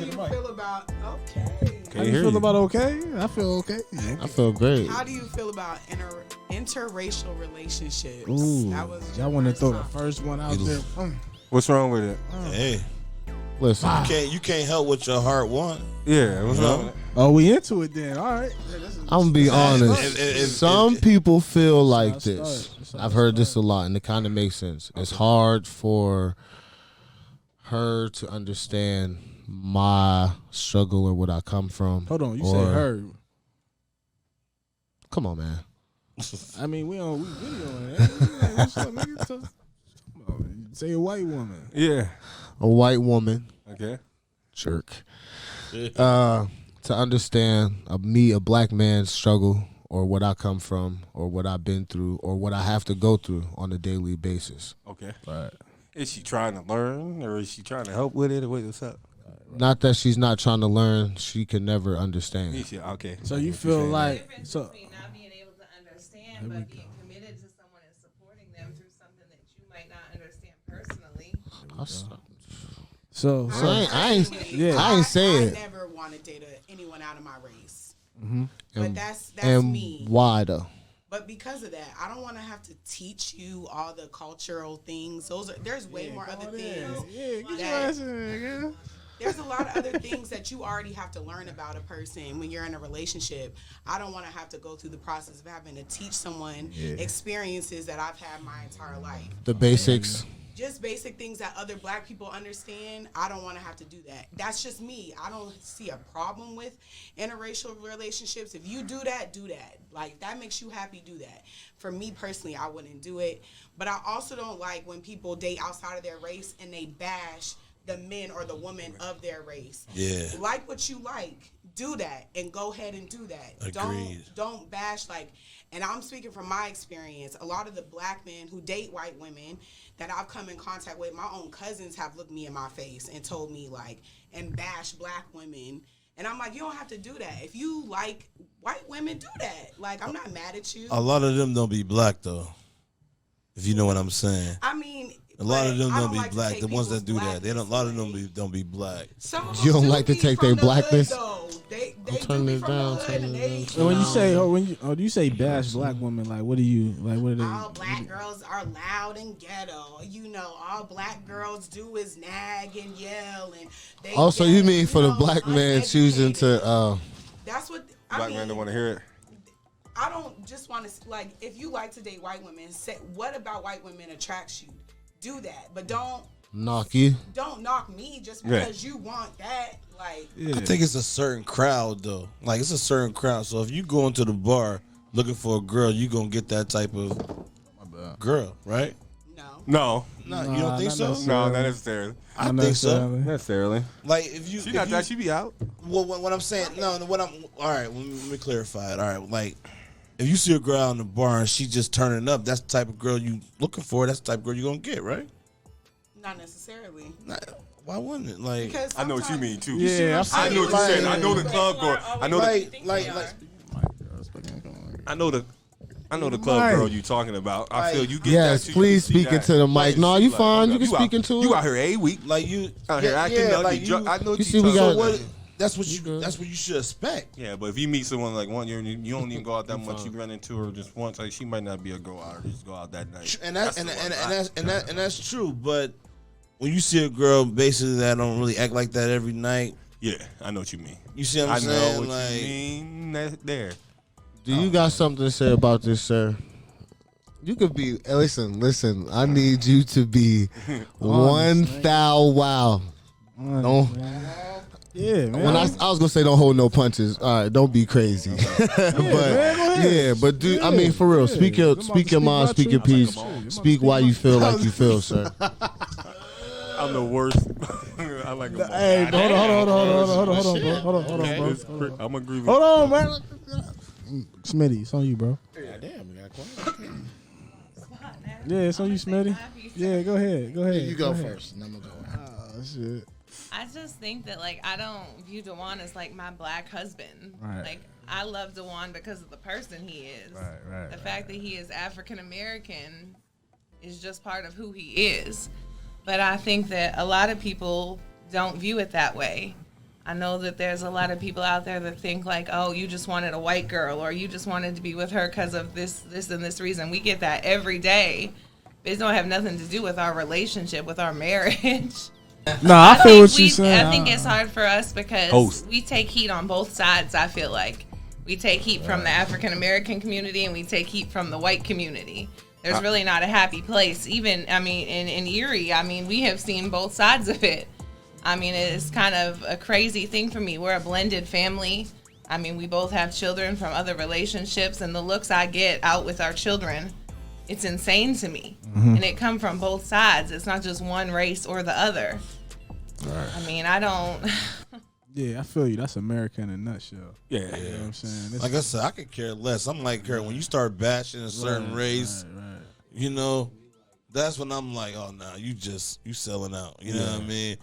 do you feel about okay? How do you feel about okay? I feel okay. I feel great. How do you feel about interracial relationships? Ooh, That was y'all want to throw the first one out there? What's wrong with it? Hey, Listen. you can't help what your heart want. Yeah, what's wrong with it? Oh, we into it then. All right. I'm going to be honest. Some people feel like That's this. how it start. I've heard this a lot, and it kind of makes sense. It's hard for her to understand my struggle or what I come from. Hold on. You say her. Come on, man. I mean, we videoing it. Say a white woman. Yeah. A white woman. Okay. Jerk. To understand a black man's struggle or what I come from or what I've been through or what I have to go through on a daily basis. Okay. Right. Is she trying to learn or is she trying to help with it or what's up? Not that she's not trying to learn, she can never understand. Yeah, okay. So you feel like so between not being able to understand but being committed to someone and supporting them through something that you might not understand personally. So I ain't say it. I never want to date anyone out of my race. Mm-hmm. But that's and me. Why though? But because of that, I don't want to have to teach you all the cultural things. There's way more other things. Yeah, get your ass in there, girl. There's a lot of other things that you already have to learn about a person when you're in a relationship. I don't want to have to go through the process of having to teach someone experiences that I've had my entire life. The basics. Just basic things that other black people understand. I don't want to have to do that. That's just me. I don't see a problem with interracial relationships. If you do that, do that. Like, that makes you happy, do that. For me personally, I wouldn't do it. But I also don't like when people date outside of their race and they bash the men or the woman of their race. Yeah. Like what you like, do that and go ahead and do that. Agreed. Don't bash, like, and I'm speaking from my experience. A lot of the black men who date white women that I've come in contact with, my own cousins have looked me in my face and told me, like, and bash black women. And I'm like, you don't have to do that. If you like white women, do that. Like, I'm not mad at you. A lot of them don't be black though. If you know what I'm saying. I mean, a lot of them don't be like black. The ones that do that, they don't. A lot of them don't be black. You don't like to take their blackness? They turn do it be down. from the hood, and they, So when you say you say bash black women, like what do you like? What are they? all black girls are loud and ghetto. You know, all black girls do is nag and yell, and they. Also, you mean for the black man choosing to? That's what Black man don't want to hear it. I don't just want to, like, if you like to date white women, say what about white women attracts you? Do that, but don't knock you. Don't knock me just because you want that. Like, I think it's a certain crowd though. Like, it's a certain crowd. So if you go into the bar looking for a girl, you gonna get that type of girl, right? No. No, you don't think so? No, not necessarily. I think so. Necessarily. Like, if you, She not that, she be out. Well, what I'm saying, no, what I'm. All right, let me clarify it. All right, like, if you see a girl out in the bar and she just turning up, that's the type of girl you looking for. That's the type of girl you gonna get, right? not necessarily. Why wouldn't it? Like, Because I know what you mean too. Yeah, I know what you're saying. I know the club girl. I know I know the club girl you talking about. I feel you get yes, that. Yes, please speak into the mic. No, you fine. You can speak into it. You out here a week, like you out here acting up. like I know what you you see we talking got- about. That's what you should expect. Yeah, but if you meet someone like one year and you don't even go out that much, you run into her just once. Like, she might not be a go out. Just go out that night. And that's true. But when you see a girl basically that don't really act like that every night, yeah, I know what you mean. You see what I'm I saying? know what like, you mean. There. Do you got something to say about this, sir? You could be. Listen. I need you to be one foul wow. Don't. Yeah, man. When I was gonna say don't hold no punches. All right, don't be crazy. But do I mean for real? Speak your mind, speak your piece, speak why you feel like you feel, sir. I'm the worst. I like them. Hey, hold on, bro. I'm agree with Hold on, man. Smitty, it's on you, bro. God damn, you got quiet. Yeah, it's on you, Smitty. Yeah, go ahead. You go first, and I'm gonna go. Oh shit. I just think that, like, I don't view Dewan as, like, my black husband. Right. Like, I love Dewan because of the person he is. Right. The fact that he is African American is just part of who he is. But I think that a lot of people don't view it that way. I know that there's a lot of people out there that think like, oh, you just wanted a white girl or you just wanted to be with her because of this, and this reason. We get that every day. It don't have nothing to do with our relationship, with our marriage. No, I feel what you're saying. I think it's hard for us because we take heat on both sides, I feel like. We take heat from the African American community and we take heat from the white community. There's really not a happy place. Even, I mean, in Erie, I mean, we have seen both sides of it. I mean, it's kind of a crazy thing for me. We're a blended family. I mean, we both have children from other relationships, and the looks I get out with our children, it's insane to me. Mm-hmm. And it come from both sides. It's not just one race or the other. Right. I mean, I don't... Yeah, I feel you. That's America in a nutshell. Yeah. You know what I'm saying? Like I said, I could care less. I'm like her. When you start bashing a certain race, you know, that's when I'm like, oh, no, you selling out. You know what I mean?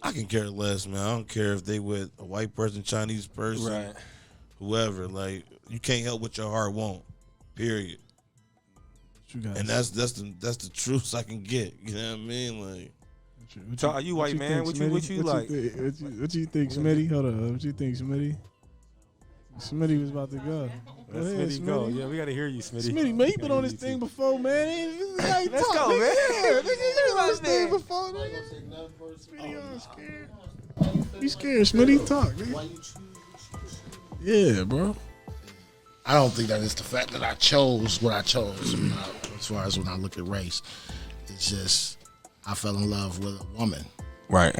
I can care less, man. I don't care if they with a white person, Chinese person, whoever. Like, you can't help what your heart won't, period. And that's the truth I can get. You know what I mean? Like, so are you white, man? What you like? What you think, Smitty? Hold on. What you think, Smitty? Smitty was about to go. Go ahead, Smitty, go. Yeah, we got to hear you, Smitty. Smitty, man, you been on this thing before, man. Let's go, man. Yeah, nigga, you been on this thing before, nigga. Smitty, I'm scared. Be scared, Smitty. Talk, man. Yeah, bro. I don't think that it's the fact that I chose what I chose as far as when I look at race. It's just I fell in love with a woman. Right.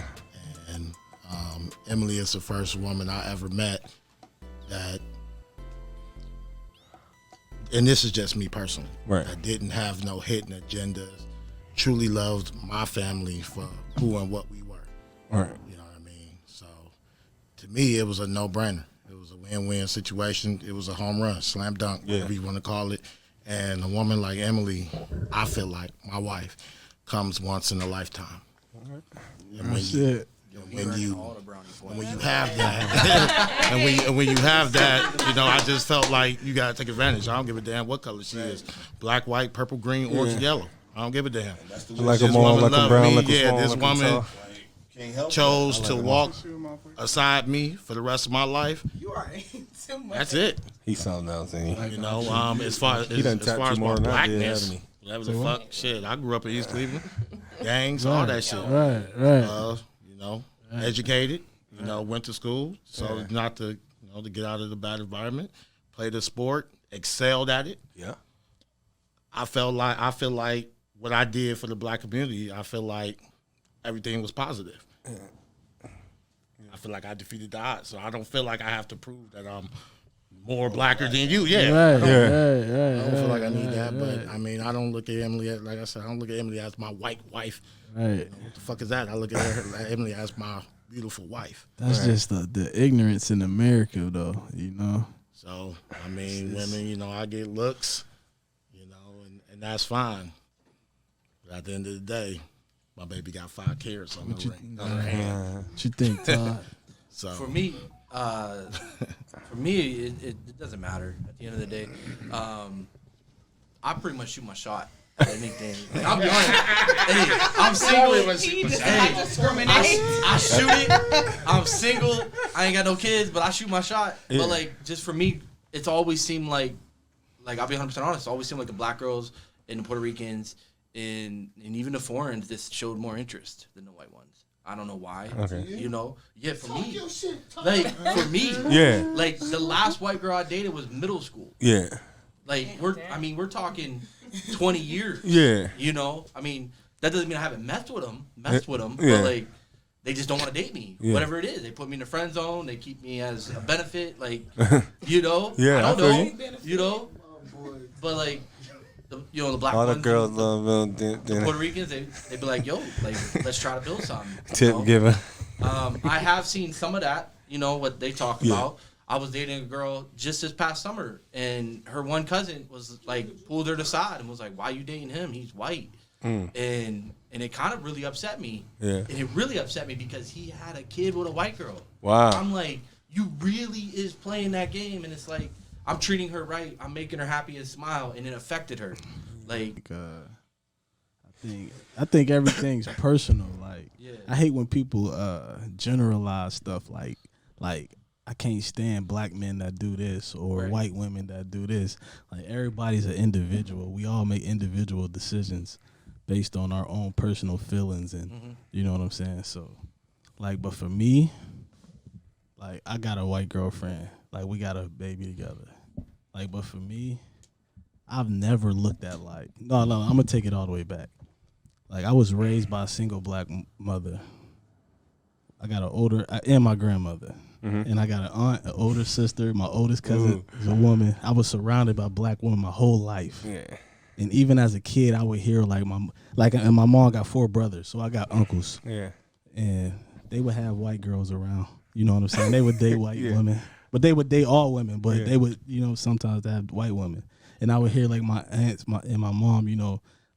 And Emily is the first woman I ever met that, and this is just me personally, that didn't have no hidden agendas, truly loved my family for who and what we were. Right. You know what I mean? So to me, it was a no-brainer. It was a win-win situation. It was a home run, slam dunk, whatever you want to call it. And a woman like Emily, I feel like my wife, comes once in a lifetime. And when you have that, and when you have that, you know, I just felt like you gotta take advantage. I don't give a damn what color she is, black, white, purple, green, orange, yellow. I don't give a damn. Like a mom, like a brown, like a yeah, small, this like woman a chose to walk aside me for the rest of my life. You are too much. That's it. He's something else, ain't he? You know, as far as my blackness, whatever the fuck, shit. I grew up in East Cleveland, gangs, all that shit. Right. You know, educated. You know, went to school, so not to to get out of the bad environment. Played a sport, excelled at it. Yeah. I feel like what I did for the black community, I feel like everything was positive. I feel like I defeated the odds, so I don't feel like I have to prove that I'm more blacker than you. Yeah. Right. I don't feel like I need that, but I mean, I don't look at Emily as, like I said, I don't look at Emily as my white wife. Right. You know, what the fuck is that? I look at her, Emily as my beautiful wife. That's just the ignorance in America, though. You know. So I mean, women, I get looks, and that's fine. But at the end of the day, my baby got 5 carats on her hand. What you think, Todd? So for me, it doesn't matter at the end of the day. I pretty much shoot my shot at anything. Like, I'll be honest. Hey, I'm single. He does not discriminate. I shoot it. I'm single. I ain't got no kids, but I shoot my shot. Yeah. But like, just for me, it's always seemed like I'll be 100% honest. It always seemed like the black girls and the Puerto Ricans and even the foreigners just showed more interest than the white ones. I don't know why. Okay. Yeah, for me. Like, for me. Yeah. Like, the last white girl I dated was middle school. Yeah. Like, we're talking 20 years. Yeah. I mean, that doesn't mean I haven't messed with them, Yeah. but, like, they just don't want to date me. Yeah. Whatever it is. They put me in the friend zone. They keep me as a benefit. Like, Yeah, I don't know. you. But, like, the black All the ones, girls love the Puerto Ricans, they'd be like, yo, like, let's try to build something. tip giver. I have seen some of that, what they talk Yeah. about. I was dating a girl just this past summer, and her one cousin was like, pulled her aside and was like, why you dating him? He's white. And it kind of really upset me. Yeah. And it really upset me because he had a kid with a white girl. Wow. I'm like, you really is playing that game, and it's like, I'm treating her right. I'm making her happy and smile, and it affected her. Like, I I think everything's personal. Like, I hate when people generalize stuff. Like I can't stand black men that do this or white women that do this. Like, everybody's an individual. We all make individual decisions based on our own personal feelings, and you know what I'm saying. So, like, but for me, like, I got a white girlfriend. Like, we got a baby together. Like, but for me, I've never looked at like no. I'm gonna take it all the way back. Like, I was raised by a single black mother. I got an older and my grandmother, and I got an aunt, an older sister. My oldest cousin is a woman. I was surrounded by black women my whole life. Yeah. And even as a kid, I would hear and my mom got 4 brothers, so I got uncles. Yeah. And they would have white girls around. You know what I'm saying? They would date white women, but they would date all women. But they would, sometimes they have white women. And I would hear like my aunts, and my mom,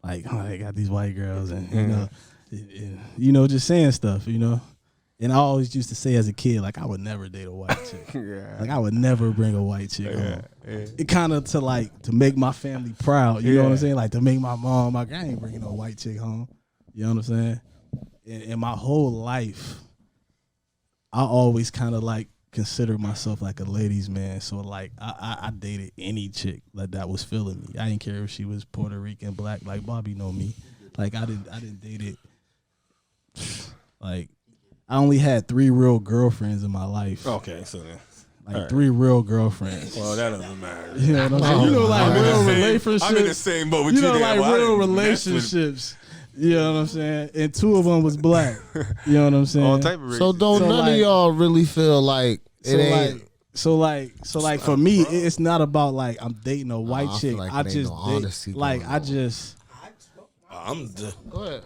like, oh, they got these white girls, and just saying stuff, And I always used to say as a kid, like, I would never date a white chick. Like, I would never bring a white chick home. It kind of to make my family proud, you know what I'm saying? Like, to make my mom, like, I ain't bringing no white chick home. You know what I'm saying? And my whole life, I always kind of consider myself like a ladies' man. So like I dated any chick that was feeling me. I didn't care if she was Puerto Rican, black. Like, Bobby know me. Like, I didn't date it. Like, I only had 3 real girlfriends in my life. Okay, so then. Like, 3 real girlfriends. Well, that doesn't matter. You know what I'm saying? Like, real relationships. I'm in the same boat with you. Like, real relationships. You know what I'm saying? And 2 of them was black. You know what I'm saying? All type of so don't none of y'all really feel like it ain't. So for me, it's not about like I'm dating a white chick. Like I just honesty. Go ahead.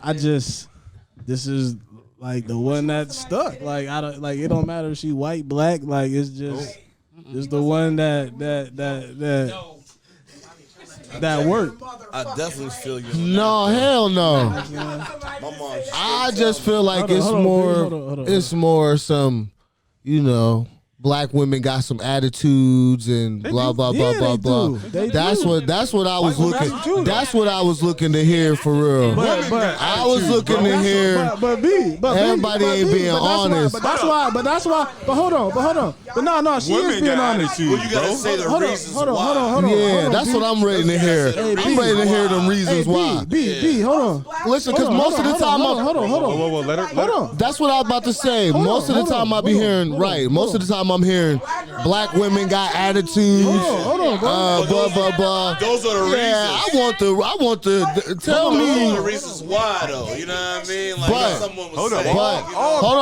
This is like the one that stuck. Like, I don't like, it don't matter if she white, black. Like, it's just it's the one that worked. I definitely feel you. No, hell no. I just feel like it's more some, black women got some attitudes and blah blah blah blah. That's what I was looking. That's what I was looking to hear for real. But I was looking to hear. But everybody ain't being honest. But that's why. But hold on. But no, she is being honest. Well, you gotta say the reasons why. Hold on. Yeah, that's what I'm ready to hear. I'm ready to hear them reasons why. B, hold on. Listen, because most of the time, hold on. Let her. That's what I was about to say. Most of the time, I be hearing most of the time I'm hearing black women got attitudes. Hold on, blah blah blah. Those are the reasons. I want the tell me. Those are the reasons why, though. You know what I mean? Like, But someone was hold on. saying, Hold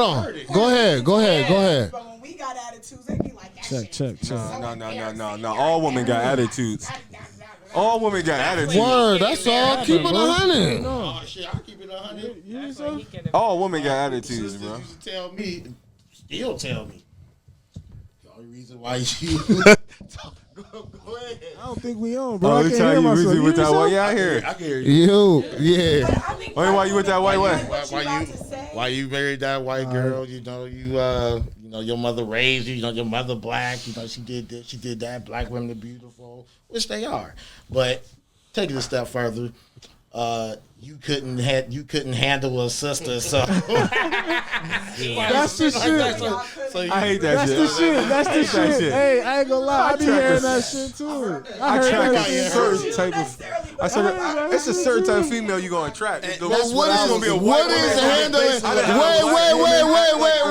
on. Go ahead. But when we got attitudes, they be like, Check. No. All women got attitudes. All women got attitudes. Word, that's all. Keep it 100. Oh shit, I keep it 100. All women got attitudes, bro. Still tell me. The only reason why you go ahead. I don't think we on, bro. Oh, I can't hear myself. you with that white? Yeah, I hear. I can hear you. Yeah. Why you with that white way? Why you married that white girl? You your mother raised you. Your mother black. She did this. She did that. Black women are beautiful, which they are. But take it a step further. You couldn't handle a sister, so that's the shit. I hate that shit. That's the shit. Hey, I ain't gonna lie, I be hearing that shit too. I attract a certain type of. It's a certain type of female you gonna attract. What is gonna be a white woman? What is handling?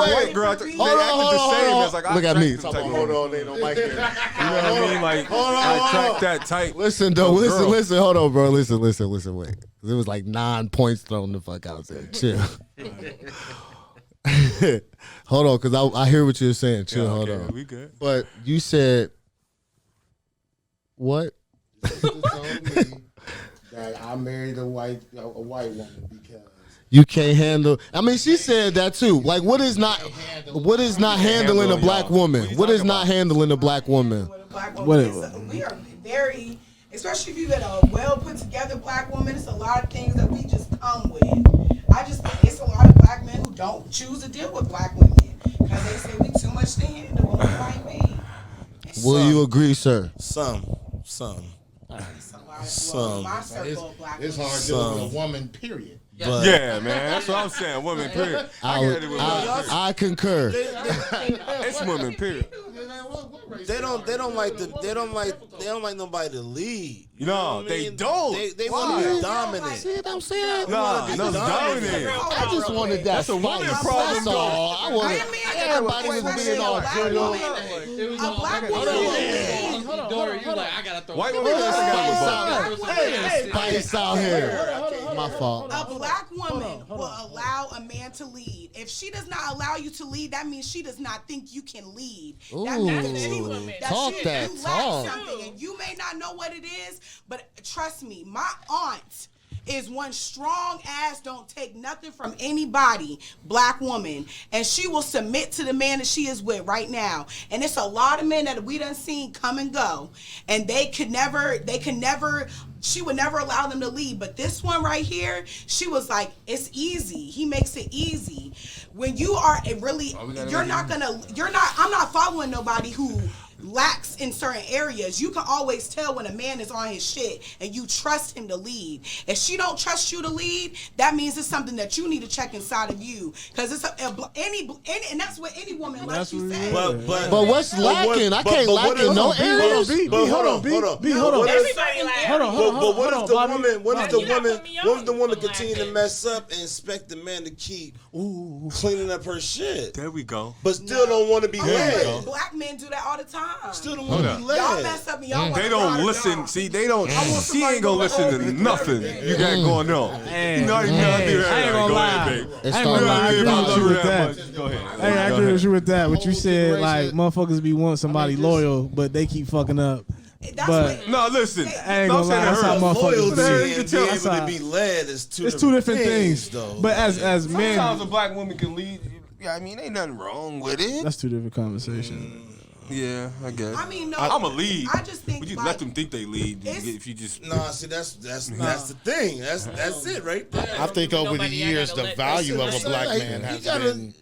Wait. Girl, hold on. Look at me. Hold on, they don't like it. You know what I mean? Like, I attract that type. Listen, though. Listen. Hold on, bro. Listen. Wait. It was like 9 points thrown the fuck out there. Chill. Hold on, because I hear what you're saying. Chill. Hold on. We good. But you said what? That I married a white woman because you can't handle. I mean, she said that too. Like, what is not handling a black woman? What is not handling a black woman? We are very, especially if you get a well put together black woman. It's a lot of things that we just come with. I just think it's a lot of black men who don't choose to deal with black women because they say we too much to handle with white men. Will you agree, sir? Some. Some. My circle of black It's women. hard dealing with a woman, period. But Yeah, man. That's what I'm saying. Women, period. I concur. It's women, period. they don't like nobody to lead. You know No, what I they mean? don't. They Why? want to be dominant. See what I'm saying? Nah, no, dominant. I just wanted that. That's a woman problem, That's though. all. I wanted everybody was being all dirty. A black woman. Dory, you like, I gotta throw White women got Spice out here. My fault. A black woman will allow a man to lead. If she does not allow you to lead, that means she does not think you can lead. That means that she, Talk you that lack talk. something, and you may not know what it is, but trust me, my aunt is one strong ass, don't take nothing from anybody, black woman, and she will submit to the man that she is with right now. And it's a lot of men that we done seen come and go, and she would never allow them to lead. But this one right here, she was like, it's easy. He makes it easy. When you are I'm not following nobody who lacks in certain areas. You can always tell when a man is on his shit and you trust him to lead. If she don't trust you to lead, that means it's something that you need to check inside of you, because it's any and that's what any woman like you said. But what's lacking? I can't lack in no areas. Hold on. Hold on. What if the woman continue to mess up and expect the man to keep cleaning up her shit? There we go. But still don't want to be led. Black men do that all the time. Still don't want to be led. Y'all mess up and y'all They don't listen. See, they don't. She ain't gonna listen to nothing you got going on. You know, you gotta do that. I ain't gonna lie. It's I ain't gonna lie. I agree with you with that. Go ahead. Hey, I agree with you with that. What you said, like motherfuckers be wanting somebody loyal, but they keep fucking up. But no, listen. I ain't gonna lie. That's how motherfuckers Loyalty be. and being able to be led is two different things. though. But as men, Sometimes a black woman can lead. Yeah, I mean, ain't nothing wrong with it. that's two different conversations. Yeah, I guess. I mean, no, I'm a lead. I just think but you like, let them think they lead. If you just See, that's the thing. That's it right there. I think over the years, the value of a black man has been.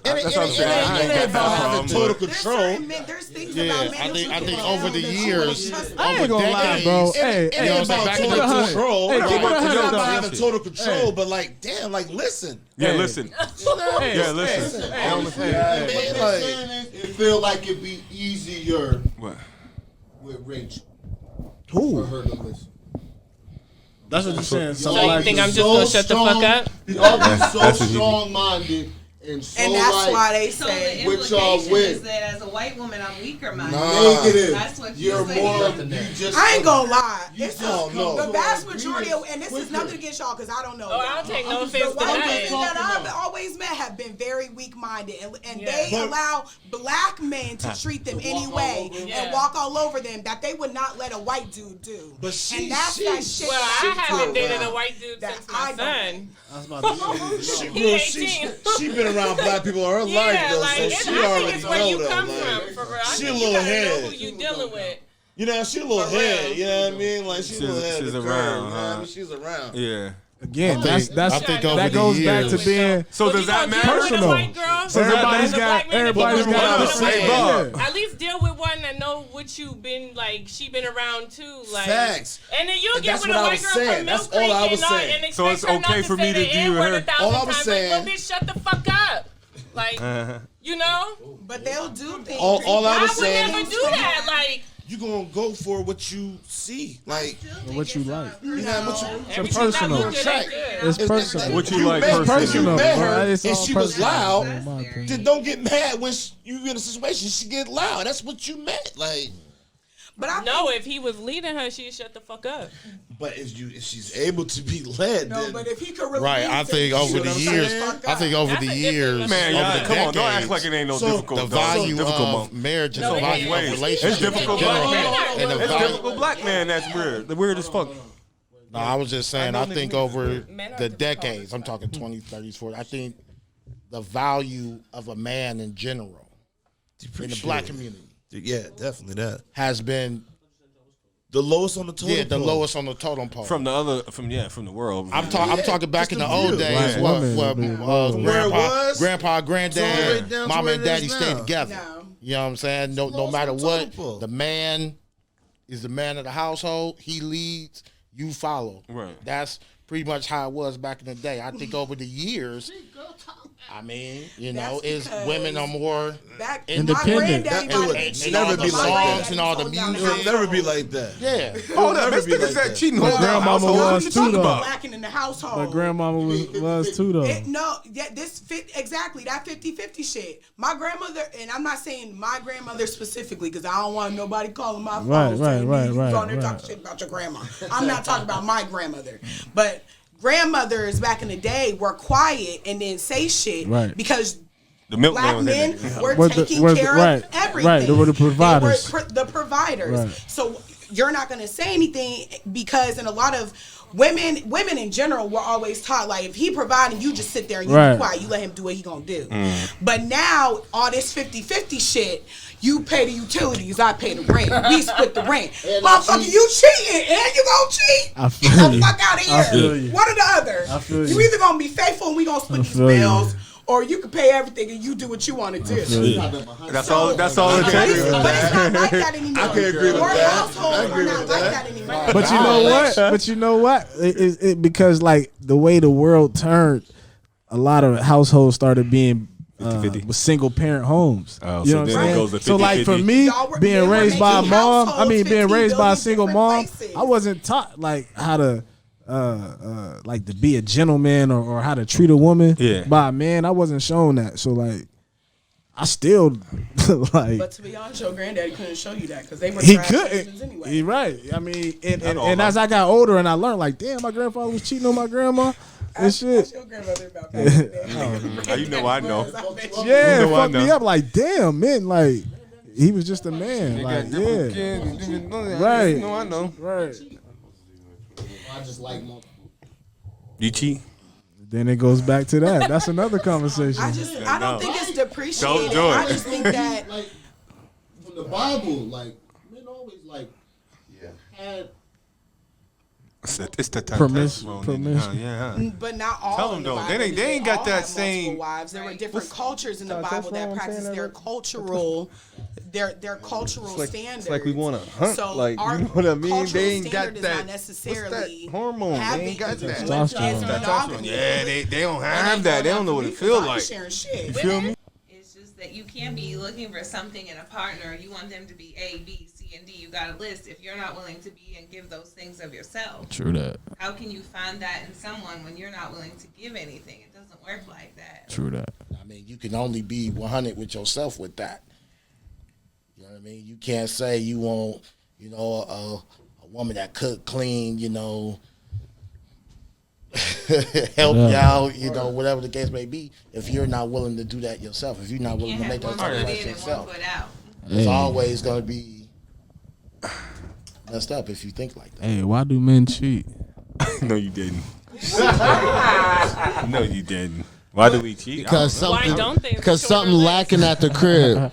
that's what I'm saying. I ain't got that problem. Total but- control. There's things Yeah, about men I think over the years, I ain't over gonna lie, bro. decades, Hey, It ain't about back in total the day. control. Hey, Right. keep it It's 100 not though. about having total control, but like, damn, like, listen. Yeah, Hey. listen. Hey, Yeah, listen. It feel like it'd be easier What? with Rachel Who? for her to listen. That's what you're saying. So you think I'm just gonna shut the fuck up? Y'all be so That's what he- strong-minded and so and that's like why they So the say Which y'all implication with? is that as a white woman, I'm weaker minded. negative. That's what you You're say. more. You just. I ain't gonna lie. It's don't know. the vast majority of, and this is nothing against y'all because I don't know. Oh, I don't take no offense The to white that. women that I've always met have been very weak-minded, and Yeah. they allow black men to treat them any way and walk all over them that they would not let a white dude do. But she, and that's that shit. Well, I that haven't she dated grew a white dude That since I my don't. son. grew, He she 18. she been around black people all her life Yeah, though, like so it's, she I think already it's where know you though. come Like, from. For real, I she think a you little gotta know head. who you dealing with. you know, she a little For head. real. You know what I mean? Like she's a little head. she's of the around, curve, you know what I huh? mean? She's around. Yeah. Again, I think over that the goes back years- to being. So does that matter? Personal. White girl, So everybody's got Hey, Bob. At least deal with one that know what you been like. She been around too, like Facts. And then you'll And get that's with what a I white was girl saying. from That's Milk all Creek I was and saying. expect So it's her not okay to for say me to the do N-word her? 1,000 All I was times. saying- Like, well, bitch, shut the fuck up. Like, you know, But they'll do things. All I I was would saying, never do that. Like, you gonna go for what you see, like What you like. you know what you. everything that personal. look good ain't good. It's personal. What you like met- personally. Personal, You met bro. her It's and all she was personal, loud. in my opinion. Then don't get mad when you in a situation. She get loud. That's what you meant. Like, But I No, think, if he was leading her, she'd shut the fuck up. but if she's able to be led, no, then but if he could really Right, I lead think them, over you the know what I'm years, saying? I think over That's the a different years, level. Man, over y'all, the come on, don't act decades, like it ain't no So, difficult. the though. It's value difficult, of marriage and No, the it value ain't. of It's relationships in difficult general, black man. and the It's value. difficult black man. That's weird. The weird as fuck. No, I was just saying, I think over Men are the difficult. decades, I'm talking 20s, 30s, 40s, I think the value of a man in general in the black community yeah, definitely that. has been The lowest on the totem the pole. lowest on the totem pole. From the world. I'm talking back in the old days, Right. what Women, where it was, grandpa, it's all right granddad, down to mama where and it is daddy stayed now. together. No. You know what I'm saying? No lowest matter on the what, totem pole. the man is the man of the household. He leads, you follow. Right. That's pretty much how it was back in the day. I think over the years, I mean, you know, is women are more independent. It never be like that. and all the music. It'll never be like that. Yeah. Oh, that bitch niggas that cheating on My grandmama was too though. Lacking in the household. My grandmama was too though. Exactly that 50-50 shit. My grandmother, and I'm not saying my grandmother specifically because I don't want nobody calling my phone Right. on there talking shit about your grandma. I'm not talking about my grandmother, but grandmothers back in the day were quiet and didn't say shit because the black men were taking care of everything. Right, they were the providers. They were the providers. Right. So you're not going to say anything because in a lot of women in general were always taught like if he providing, you just sit there and you be quiet. You let him do what he going to do. But now all this 50-50 shit, you pay the utilities, I pay the rent. We split the rent. Motherfucker, you cheating and you gonna cheat. I feel Get the you. fuck out of here. I feel you. One or the other. I feel You you. either gonna be faithful and we gonna split these bills, or you can pay everything and you do what you want to do. That's all it takes. But it's not like that anymore. I can agree with Your that. households are not like that anymore. But you know what? But you know what? It because like the way the world turned, a lot of households started being 50-50. with single parent homes. Oh, you so know what then I'm it saying? goes to So like for 50-50. me, Y'all were- being they were raised by a making mom, households being 50 raised by a billion single different mom, places. I wasn't taught like how to like to be a gentleman or how to treat a woman by a man. I wasn't shown that. So like I still like. But to be honest, your granddaddy couldn't show you that because they were He trash couldn't. husbands anyway. He right. I mean, and as I got older and I learned, like, damn, my grandfather was cheating on my grandma and shit. Ask your grandmother about that. You know I know. Yeah, You know I fucked me know. up. Like, damn, man, like he was just a man. Like, yeah, right. No, I know. Right. I just like multiple. You cheat? Then it goes back to that. That's another conversation. I don't think it's depreciated. Don't do it. I just think that Like from the Bible, like men always like had It's the type Permission. but not all. Tell them in the though. Bible They did ain't got all that have multiple same- wives. There were different cultures in the Bible that practiced their cultural, their cultural standards. It's like we want to hunt. So Like, our you know what I mean? cultural They ain't got standard is not that. necessarily What's that hormone? They having ain't got that. Testosterone. monogamy. Yeah, they don't And have that. They don't know what it feels like. Sharing shit. You feel me? It's just that you can't be looking for something in a partner. You want them to be A, B, C, and D. You got a list. If you're not willing to be and give those things of yourself, True that. how can you find that in someone when you're not willing to give anything? It doesn't work like that. True that. I mean, you can only be 100 with yourself with that. You know what I mean? You can't say you want, you know, a woman that cook, clean, you know, help you out, you know, whatever the case may be, if you're not willing to do that yourself, if you're not willing to make that One foot sacrifice in and one yourself, foot out. it's always going to be messed up if you think like that. Hey, why do men cheat? No, you didn't. No, you didn't. Why do we cheat? because Why something don't they? because Shorter something list. lacking at the crib.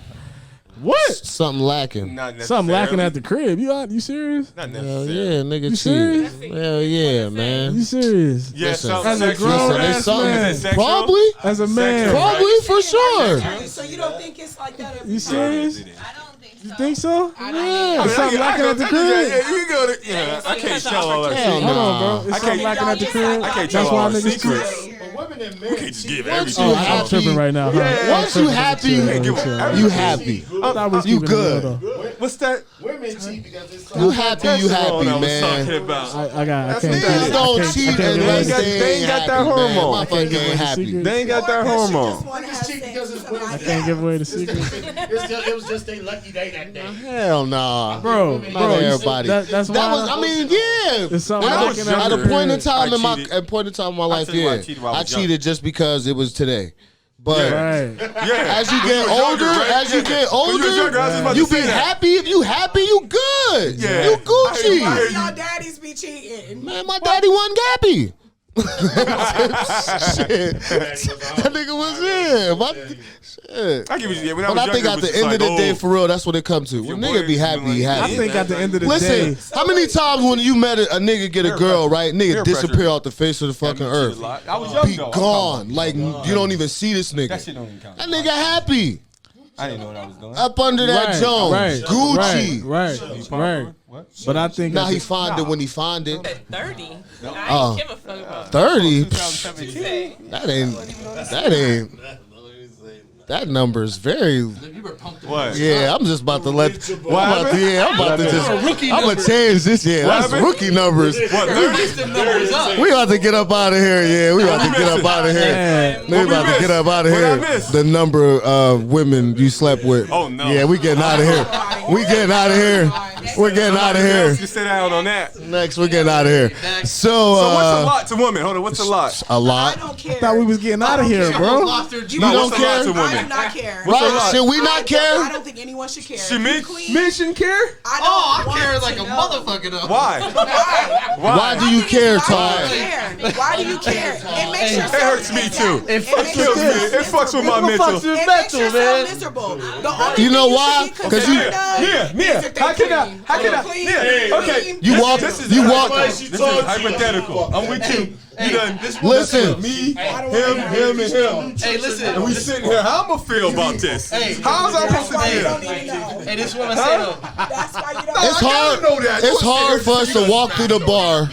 What? Something lacking. Not Something lacking necessarily. at the crib. You serious? Not Hell necessarily. yeah, nigga You cheat. serious? Hell yeah, man. You serious? Yeah, Listen, something as a sexual. grown Listen, ass there's something. man. Sexual? Probably, As a man, Sexual. probably for sure. So you don't think it's like that? you serious? I don't think so. You think so? Yeah. Something lacking at the crib? Yeah, you go to. Yeah, I can't tell all that. Hell shit. Hold on, nah. bro. It's I something can't- lacking at the crib. I can't That's tell why all the niggas cheat. secrets. Women and men You can't just give Once everything. you I'm happy, tripping right now. Huh? once you happy, you happy. I thought we was You keeping it real, good. though. What's that? women cheat because it's You happy, you That's happy, what I was man. talking about. I can't Niggas get it. don't I can't- cheat I can't and get away they with it. ain't got that happy, man. hormone. Motherfucker ain't the happy. secret. They ain't got that hormone. I can't give away the secret. it was just a lucky day that day. Hell nah, Bro, Not bro, everybody. that's why. That was, I mean, yeah. It's something When I lacking was, at at the a point in crib. time I in my cheated. at a point in time in my life, tell you why I yeah, cheated when I I was young. cheated just because it was today. But Right. Yeah. as you When get was younger, older, right? as you Yeah. get When you was younger, I was just older, about you to be say that. happy. If you happy, you good. Yeah. You I Gucci. hear you. Y'all daddies be cheating. Man, my daddy wasn't happy. Shit. That nigga was in. Shit. I give you. Yeah, when But I I was think younger, at it was the end just of the like, day, oh, for real, that's what it comes to. your When nigga boy be is happy, doing he like happy. I think at the end of the Listen, day, how many times when you met a nigga get a girl, right? Nigga Peer disappear pressure. off the face of the fucking earth. I was young Be though. gone. Like, you don't even see this nigga. That shit don't even count. That nigga happy. I didn't know what I was doing. Up under that Jones. right, Gucci. right. What? But I think now he find it when he find it. 30. I ain't give a fuck about 30. 2017. That ain't. That number is very. What? Yeah, I'm just about to let. I'm about to change this. Yeah, that's rookie numbers. What? 30? We about to get up out of here. Yeah, we about to get up out of here. We about to get up out of What I here. missed? The number of women you slept with. Oh, no. Yeah, we getting out of here. We getting out of here. We're getting out of here. You sit down on that. Next, we're getting out of here. So what's a lot to women? Hold on, what's a lot? A lot. I don't care. I thought we was getting out of here, bro. You don't care? To I women? do not care. Right? Should we not I care? don't think anyone should care. She If men- you clean, men shouldn't care? I don't care want like to a know. motherfucker though. Why? Why do you care, Why Ty? do you care? Why do you care? It makes It yourself hurts me too. It It kills me. It fucks with my mental. It makes yourself miserable. The only You know thing why? should be 'Cause you- concerned of Mia, is if they how can I? clean. How can I? Clean, Mia, okay. clean. You walk. This is You walk. This is hypothetical. I'm with you. You done. Listen. Me, him, and him. Hey, listen. And we sitting here. How I'm gonna feel about this? Hey, How's I supposed That's to why you feel? don't even know. Hey, this is what I say though. That's why you don't It's know. hard. know that. It's hard for us to walk through the bar.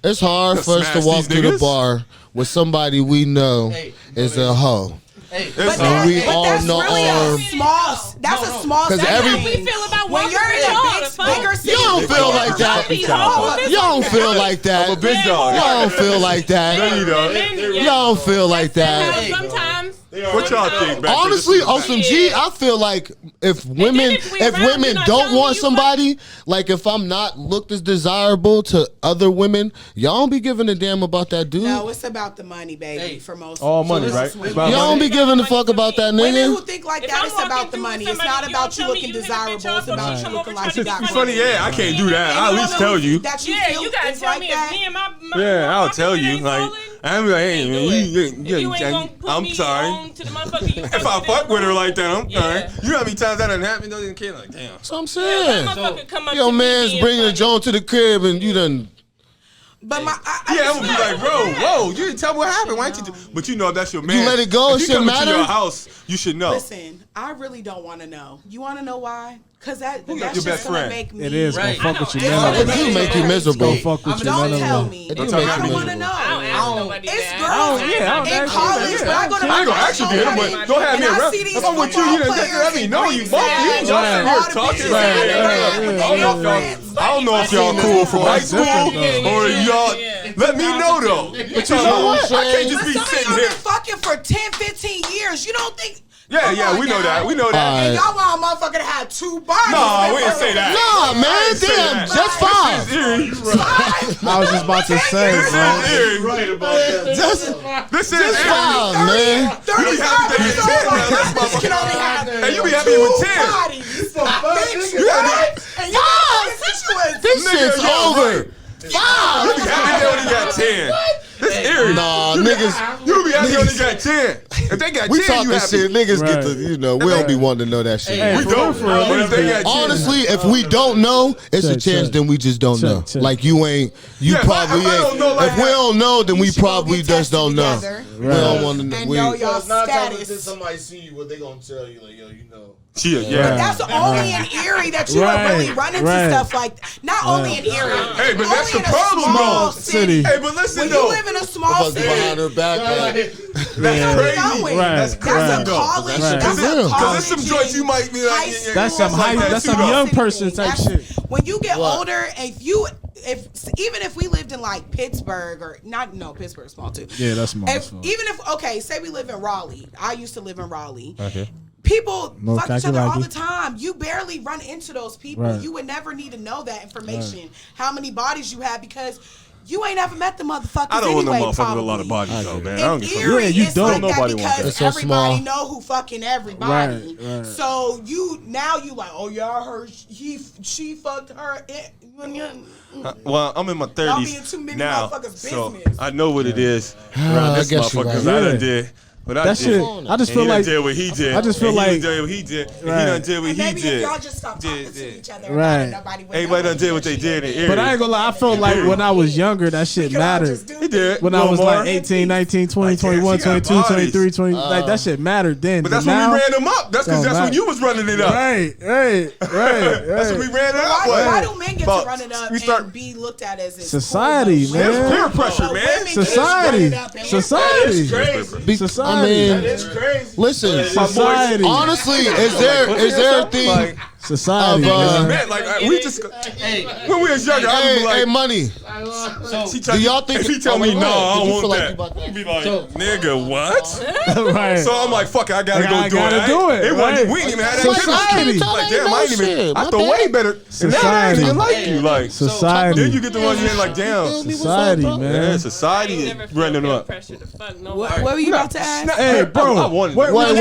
It's hard for us to Smash walk these through the niggas. bar with somebody we know is a hoe. Hey, But And we but all that's know really arm. a small. That's a small. 'Cause thing. every- How we feel about when you're in a bigger city, You don't feel like that. You don't feel like that. I'm a big dog. You don't feel like that. No, you don't. You don't feel like that. Sometimes. What y'all think? Back Honestly, to on some G, I feel like if women if we around, you're not don't telling me want you somebody, like if I'm not looked as desirable to other women, y'all don't be giving a damn about that dude. no, it's about the money, baby. Hey, For most. all people. money, right? It's about Y'all don't money. be giving a fuck about that Women nigga. who think like If that, I'm it's about walking the through money. with It's not somebody, about you you don't tell me looking you hit a bitch desirable. up, It's but about you you come looking over like trying you to got be Funny, yeah, I can't do that. I'll at least tell you. That you Yeah, feel you gotta is tell like me that. if me and my Yeah, I'll tell you. ain't Like, falling, I'm like, hey, do man, it. If you ain't gonna you, put I'm me sorry. on to the motherfucker you If I fuck with her like that, I'm Yeah. sorry. You know how many times that done happened? Don't even care. Like, damn. That's what I'm that saying. motherfucker come up Your to me man's being bringing a funny. joint to the crib and you done. But my, Yeah, I'm gonna be like, bro, whoa, you didn't tell me what happened. Why didn't you? But you know, if that's your man. let it go, If it he shouldn't coming to matter? your house, you should know. Listen, I really don't want to know. You want to know why? Because Who's that's your just best gonna friend? make me. It is gonna Right. fuck with you, I know. man. It do make you miserable. It's gonna fuck with you, Don't man. tell me. It do I make don't you want to miserable. know. I don't ask nobody It's that. girls in college. When I go to I my ain't gonna ask you college again, party, but don't have me and I around. see these If I'm with you, you done take let me know you both. You y'all sitting here talking. I don't know if y'all cool from high school or y'all. Let me know though. But you know what? I can't just be Some of sitting y'all here. been fucking for 10, 15 years. You don't think? Yeah, Come yeah, on we know now. that. We know that. And y'all want a motherfucker to have two bodies. No, we didn't say that. Nah, man, say damn, that. just five. I was just about to say, This bro. is eerie. Right about that. This is Just eerie. five, man. 35 You be happy that years you old, 10 like, now. this bitch can only have Hey, you be happy two with 10. bodies. Bitch, You gotta be- and you got constituents. This shit's yo, over. You be happy they only got 10. This eerie. Nah, niggas. You be happy they only got 10. If they got 10, We you talking happy. shit. Niggas get Right. to, we don't be wanting to know that shit. Hey, We don't. But if they got 10. Honestly, if we don't know, it's a Check, chance. check. Then we just don't know. Check. Like you ain't. You Yeah, if probably I don't ain't. know like If we that, don't know, then we should go probably get just don't know. tested We don't want to know. And We, know y'all It's not time status. that somebody see you, what they gonna tell you, like, yo, you know. Yeah. That's only in Erie that you don't really run into stuff like that. Not only in Erie. Hey, but that's only the in a problem, small though. city. Hey, but listen When though. you live in a small fuck city, behind her back. Like, That's you crazy. know it. Right. That's crazy That's a though. college. Right. That's For a real. college. Cause there's some joints you might be like, high yeah, school. That's some like that that's too, some though. young person type shit. When you get What? older, if even if we lived in like Pittsburgh or Pittsburgh's small too. Yeah, that's small. Even if okay, say we live in Raleigh. I used to live in Raleigh. Okay. People No fuck each other all calculaki. the time. You barely run into those people. Right. You would never need to know that information. How many bodies you have because you ain't ever met the motherfuckers. I don't want no anyway, motherfucker with a lot of probably. bodies though, man. I In don't give a fuck. Erie, Yeah, you it's don't. like Nobody that wants because that. It's so everybody small. know who fucking everybody. Right. So you like, oh yeah, I heard she fucked her. Well, I'm in my Y'all be in 30s too many now, motherfuckers' so business. I know what it is around this I guess motherfucker you're because right. I done Yeah. did But I that did. shit. I just feel He like done did what he did. I just feel and he like done what he did. And Right. he done did what he Maybe if did. y'all just stop talking to each other, Right. and nobody would Everybody know done did what they did. In But I ain't gonna lie, I felt like when I was younger, that shit mattered. He did. When I was like 18, 19, 20, 21, 22, 23, 20, like that shit mattered then. But that's now, when we ran them up. That's because don't that's when matter. you was running it up. Right. That's when we ran it up. Why do men get But to run it up we start- and be looked at as this Society, cool, man. It's peer pressure, But man. women Society. get to run it up and Society. Society. I mean, listen. Society. Honestly, is there a thing? Society. Of, Man, like we just when we was younger, I'd be like, Hey, money. Do y'all think? If he tell me no, I don't want that. Like I'd be like, nigga, what? Right. So I'm like, fuck it, I gotta Like, go I do gotta it. do it, It right. wasn't, we ain't even had that Society. chemistry. Like, damn, I ain't even. I feel way better. And now I ain't even like you. Like, Society. then you get the ones you ain't like, damn. Society, man. Yeah, society Never is feel running peer up. pressure to fuck nobody. What were you about to ask? Hey, bro. I wanted Wait, it. Wait. Hold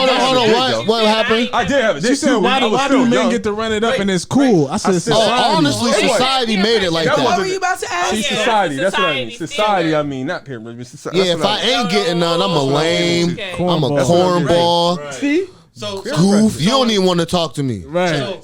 I on. did. What happened? I did have it. She said, why do men get to run it up and it's cool? I said, society. Honestly, society made it like That that. What were you about to ask? See, Yeah, society. That's what I mean. society Society. standard. I mean, not pyramid. But society. Yeah, if I ain't getting none, I'm a lame. Okay. I'm a Cornball. cornball. So Goof. You don't even want to talk to me. Right.